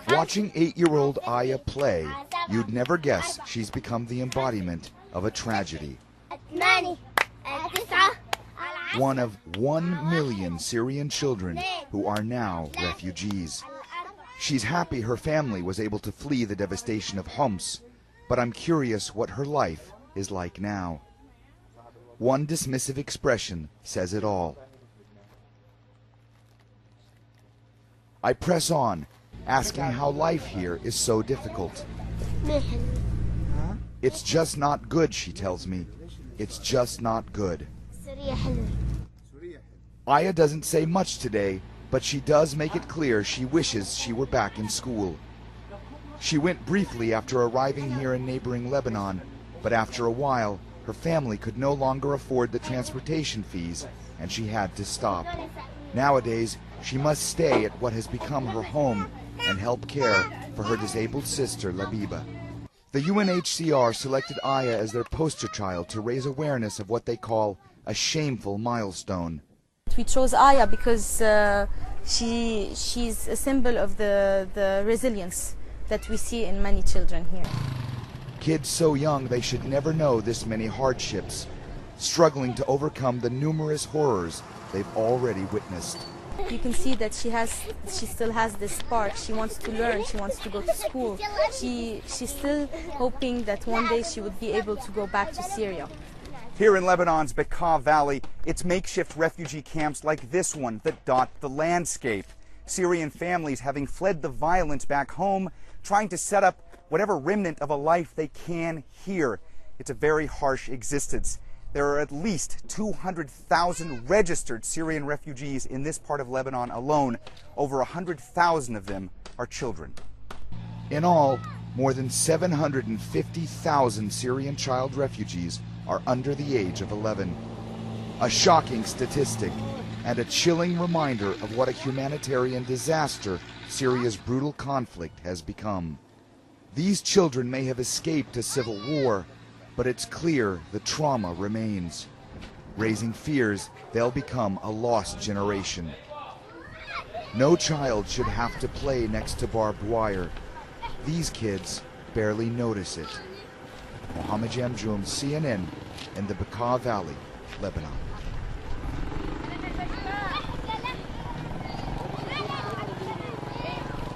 Watching 8-year-old Aya play, you'd never guess she's become the embodiment of a tragedy. One of 1 million Syrian children who are now refugees. She's happy her family was able to flee the devastation of Homs, but I'm curious what her life is like now. One dismissive expression says it all. I press on, asking how life here is so difficult. It's just not good, she tells me. It's just not good. Aya doesn't say much today, but she does make it clear she wishes she were back in school. She went briefly after arriving here in neighboring Lebanon, but after a while, her family could no longer afford the transportation fees, and she had to stop. Nowadays, she must stay at what has become her home and help care for her disabled sister, Labiba. The UNHCR selected Aya as their poster child to raise awareness of what they call a shameful milestone. We chose Aya because she's a symbol of the resilience that we see in many children here. Kids so young they should never know this many hardships, struggling to overcome the numerous horrors they've already witnessed. You can see that she still has this spark. She wants to learn, she wants to go to school. She's still hoping that one day she would be able to go back to Syria. Here in Lebanon's Bekaa Valley, it's makeshift refugee camps like this one that dot the landscape. Syrian families having fled the violence back home, trying to set up whatever remnant of a life they can here. It's a very harsh existence. There are at least 200,000 registered Syrian refugees in this part of Lebanon alone. Over 100,000 of them are children. In all, more than 750,000 Syrian child refugees are under the age of 11. A shocking statistic and a chilling reminder of what a humanitarian disaster Syria's brutal conflict has become. These children may have escaped a civil war, but it's clear the trauma remains, raising fears they'll become a lost generation. No child should have to play next to barbed wire. These kids barely notice it. Mohammed Jamjoom, CNN, in the Bekaa Valley, Lebanon.